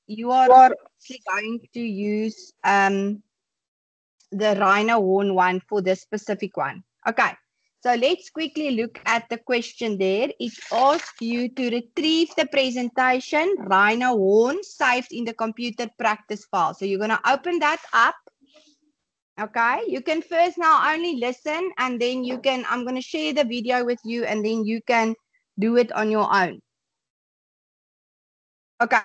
you are obviously going to use the Rhino Horn one for this specific one. Okay, so let's quickly look at the question there. It asks you to retrieve the presentation Rhino Horn saved in the computer practice file. So you're going to open that up. Okay, you can first now only listen, and then you can, I'm going to share the video with you, and then you can do it on your own. Okay.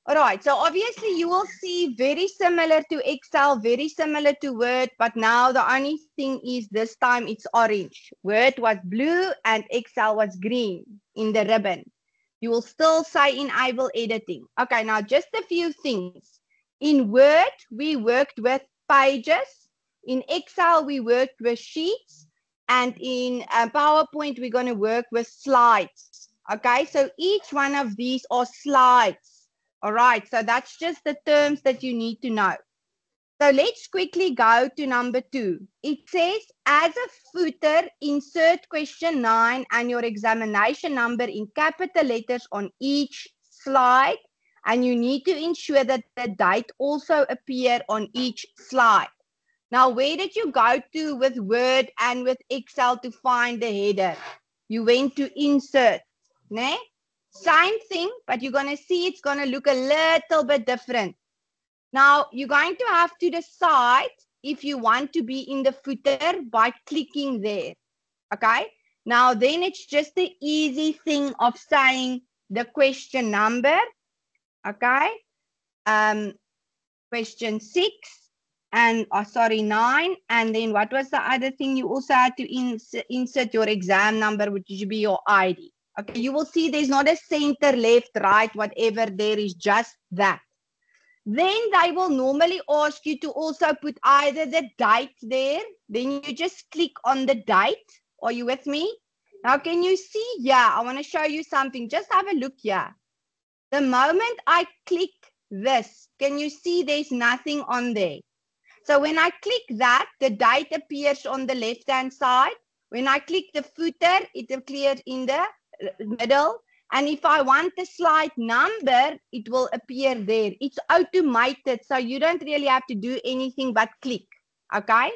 All right, so obviously you will see very similar to Excel, very similar to Word, but now the only thing is this time it's orange. Word was blue and Excel was green in the ribbon. You will still say enable editing. Okay, now just a few things. In Word, we worked with pages. In Excel, we worked with sheets. And in PowerPoint, we're going to work with slides. Okay, so each one of these are slides. All right, so that's just the terms that you need to know. So let's quickly go to number 2. It says, as a footer, insert question 9 and your examination number in capital letters on each slide. And you need to ensure that the date also appear on each slide. Now, where did you go to with Word and with Excel to find the header? You went to insert, né? Same thing, but you're going to see it's going to look a little bit different. Now, you're going to have to decide if you want to be in the footer by clicking there. Okay? Now, then it's just the easy thing of saying the question number. Okay? Question 6 and, 9. And then what was the other thing? You also had to insert your exam number, which should be your ID. Okay, you will see there's not a center, left, right, whatever. There is just that. Then they will normally ask you to also put either the date there. Then you just click on the date. Are you with me? Now, can you see? Yeah, I want to show you something. Just have a look here. The moment I click this, can you see there's nothing on there? So when I click that, the date appears on the left-hand side. When I click the footer, it appears in the middle. And if I want the slide number, it will appear there. It's automated, so you don't really have to do anything but click. Okay?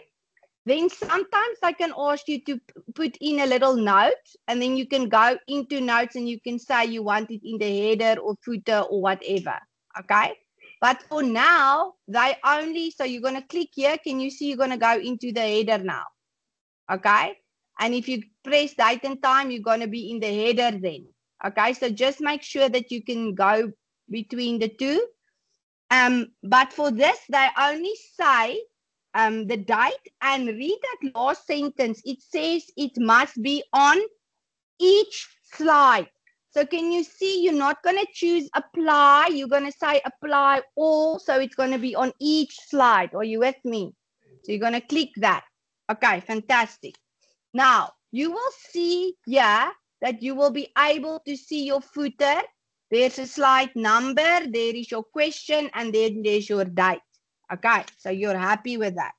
Then sometimes I can ask you to put in a little note, and then you can go into notes and you can say you want it in the header or footer or whatever. Okay? But for now, they only, so you're going to click here. Can you see you're going to go into the header now? Okay? And if you press date and time, you're going to be in the header then. Okay? So just make sure that you can go between the two. But for this, they only say the date, and read that last sentence. It says it must be on each slide. So can you see you're not going to choose apply. You're going to say apply all. So it's going to be on each slide. Are you with me? So you're going to click that. Okay, fantastic. Now, you will see here that you will be able to see your footer. There's a slide number. There is your question. And then there's your date. Okay, so you're happy with that.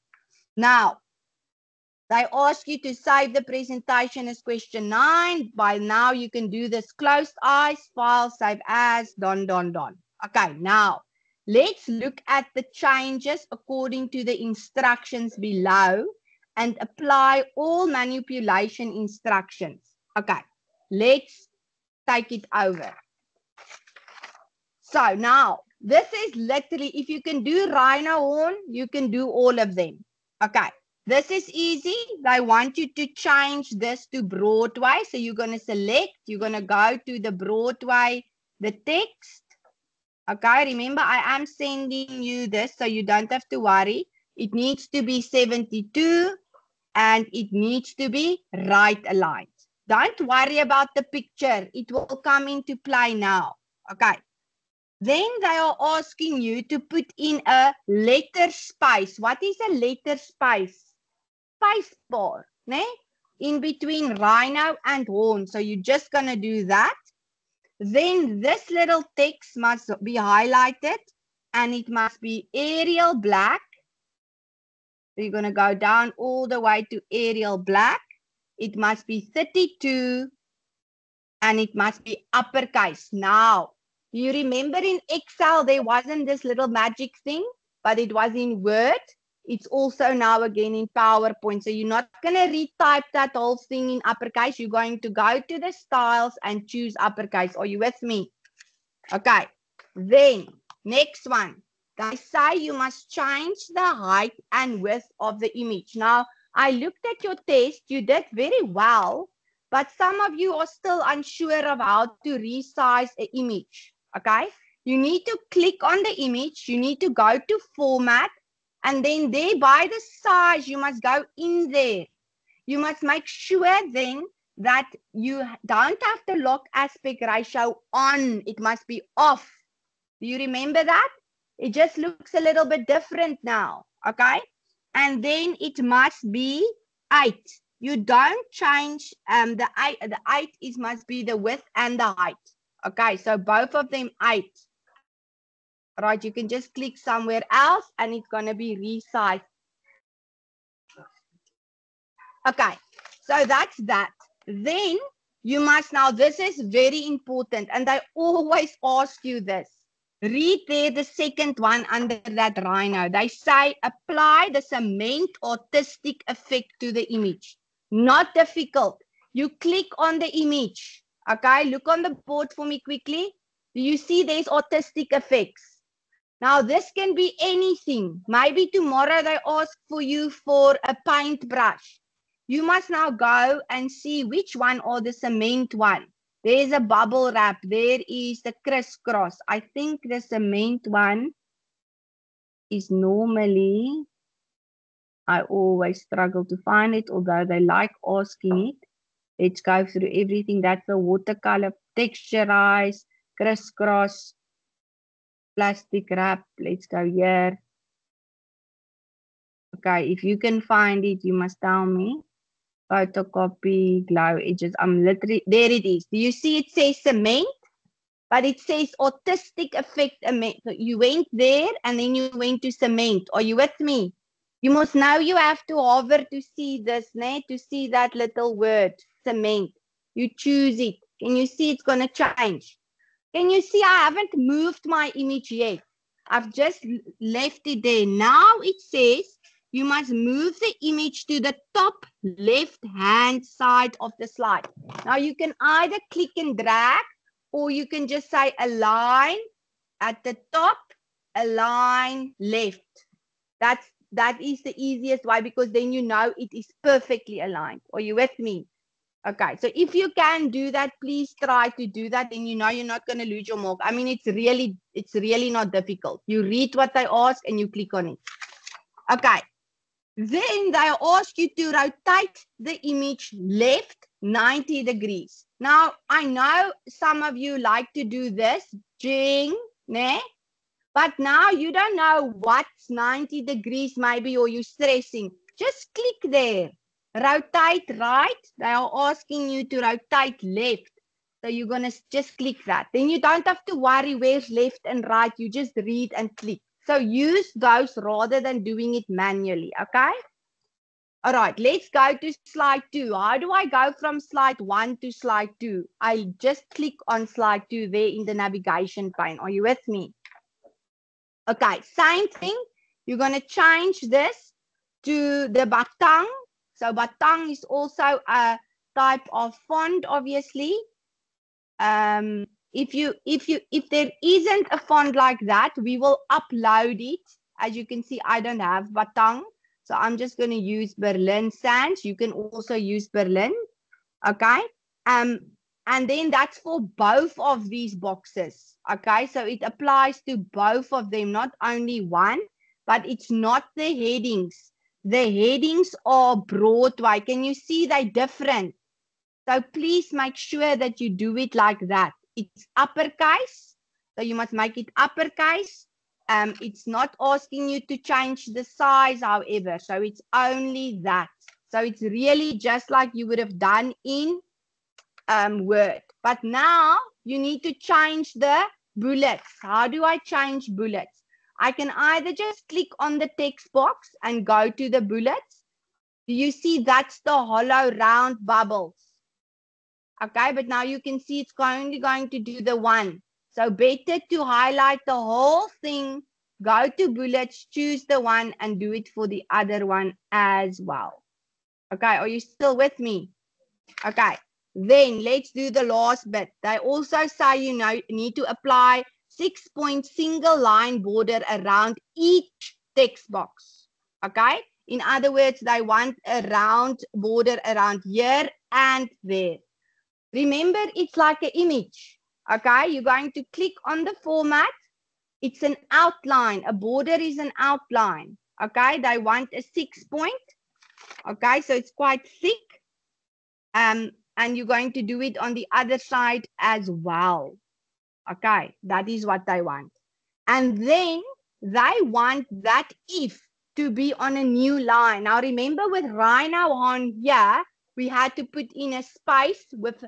Now, they ask you to save the presentation as question 9. By now, you can do this. Closed eyes, file, save as, done. Okay, now, let's look at the changes according to the instructions below and apply all manipulation instructions. Okay, let's take it over. So now, this is literally, if you can do Rhino Horn, you can do all of them. Okay, this is easy. They want you to change this to Broadway. So you're going to select, you're going to go to the Broadway, the text. Okay, remember I am sending you this so you don't have to worry. It needs to be 72 and it needs to be right aligned. Don't worry about the picture. It will come into play now. Okay. Then they are asking you to put in a letter space. What is a letter space? Space bar, né? In between Rhino and Horn. So you're just going to do that. Then this little text must be highlighted and it must be Arial black. So you're going to go down all the way to Arial black. It must be 32 and and it must be uppercase. Now, do you remember in Excel, there wasn't this little magic thing, but it was in Word. It's also now again in PowerPoint. So you're not going to retype that whole thing in uppercase. You're going to go to the styles and choose uppercase. Are you with me? Okay. Then, next one. They say you must change the height and width of the image. Now, I looked at your test. You did very well, but some of you are still unsure of how to resize an image. Okay. You need to click on the image. You need to go to format. And then there by the size, you must go in there. You must make sure then that you don't have the lock aspect ratio on. It must be off. Do you remember that? It just looks a little bit different now. Okay. And then it must be 8. You don't change the 8 is must be the width and the height. Okay. So both of them 8. Right, you can just click somewhere else and it's going to be resized. Okay, so that's that. Then you must now, this is very important and I always ask you this. Read there the second one under that rhino. They say apply the cement autistic effect to the image. Not difficult. You click on the image. Okay, look on the board for me quickly. Do you see there's autistic effects? Now, this can be anything. Maybe tomorrow they ask for you for a paintbrush. You must now go and see which one or the cement one. There's a bubble wrap. There is the crisscross. I think the cement one is normally, I always struggle to find it, although they like asking it. Let's go through everything. That's the watercolor, texturize, crisscross, plastic wrap. Let's go here. Okay, if you can find it, you must tell me. Photocopy, glow edges. I'm literally, there it is. Do you see it says cement? But it says autistic effect. So you went there and then you went to cement. Are you with me? You must now you have to hover to see this, to see that little word, cement. You choose it. Can you see it's going to change? Can you see I haven't moved my image yet? I've just left it there. Now it says you must move the image to the top left-hand side of the slide. Now you can either click and drag, or you can just say align at the top, align left. That is the easiest way, because then you know it is perfectly aligned. Are you with me? Okay, so if you can do that, please try to do that, and you know you're not going to lose your mark. I mean, it's really not difficult. You read what they ask and you click on it. Okay, then they ask you to rotate the image left 90 degrees. Now, I know some of you like to do this, jing, ne? But now you don't know what's 90 degrees maybe, or you're stressing. Just click there. Rotate right. They are asking you to rotate left. So you're going to just click that. Then you don't have to worry where's left and right. You just read and click. So use those rather than doing it manually. Okay? All right, let's go to slide 2. How do I go from slide 1 to slide 2? I just click on slide 2 there in the navigation pane. Are you with me? Okay, same thing. You're going to change this to the batang. So batang is also a type of font, obviously. If there isn't a font like that, we will upload it. As you can see, I don't have batang. So I'm just going to use Berlin Sans. You can also use Berlin. Okay. And then that's for both of these boxes. Okay. So it applies to both of them, not only one, but it's not the headings. The headings are Broadway. Can you see they're different? So please make sure that you do it like that. It's uppercase. So you must make it uppercase. It's not asking you to change the size, however. So it's only that. So it's really just like you would have done in Word. But now you need to change the bullets. How do I change bullets? I can either just click on the text box and go to the bullets. Do you see that's the hollow round bubbles? Okay, but now you can see it's only going to do the one. So better to highlight the whole thing, go to bullets, choose the one, and do it for the other one as well. Okay, are you still with me? Okay, then let's do the last bit. They also say you need to apply 6-point single line border around each text box. Okay, in other words, they want a round border around here and there. Remember, it's like an image. Okay, you're going to click on the format. It's an outline. A border is an outline. Okay, they want a 6-point. Okay, so it's quite thick. And you're going to do it on the other side as well. Okay, that is what they want. And then they want that if to be on a new line. Now remember with Rhino on here, we had to put in a space with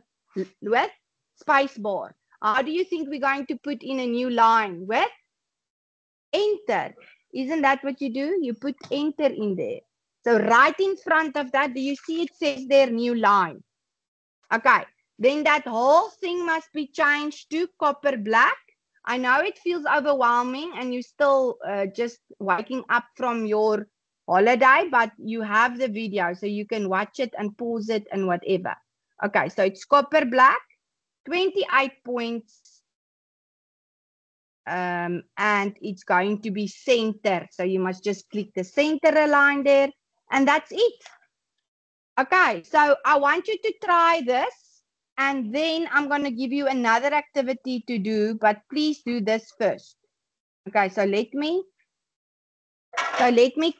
space bar. How do you think we're going to put in a new line? With enter. Isn't that what you do? You put enter in there. So right in front of that, do you see it says there new line? Okay, then that whole thing must be changed to copper black. I know it feels overwhelming and you're still just waking up from your holiday, but you have the video so you can watch it and pause it and whatever. Okay, so it's copper black, 28 points, and it's going to be center. So you must just click the center align there, and that's it. Okay, so I want you to try this. And then I'm going to give you another activity to do, but please do this first. Okay, so let me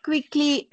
quickly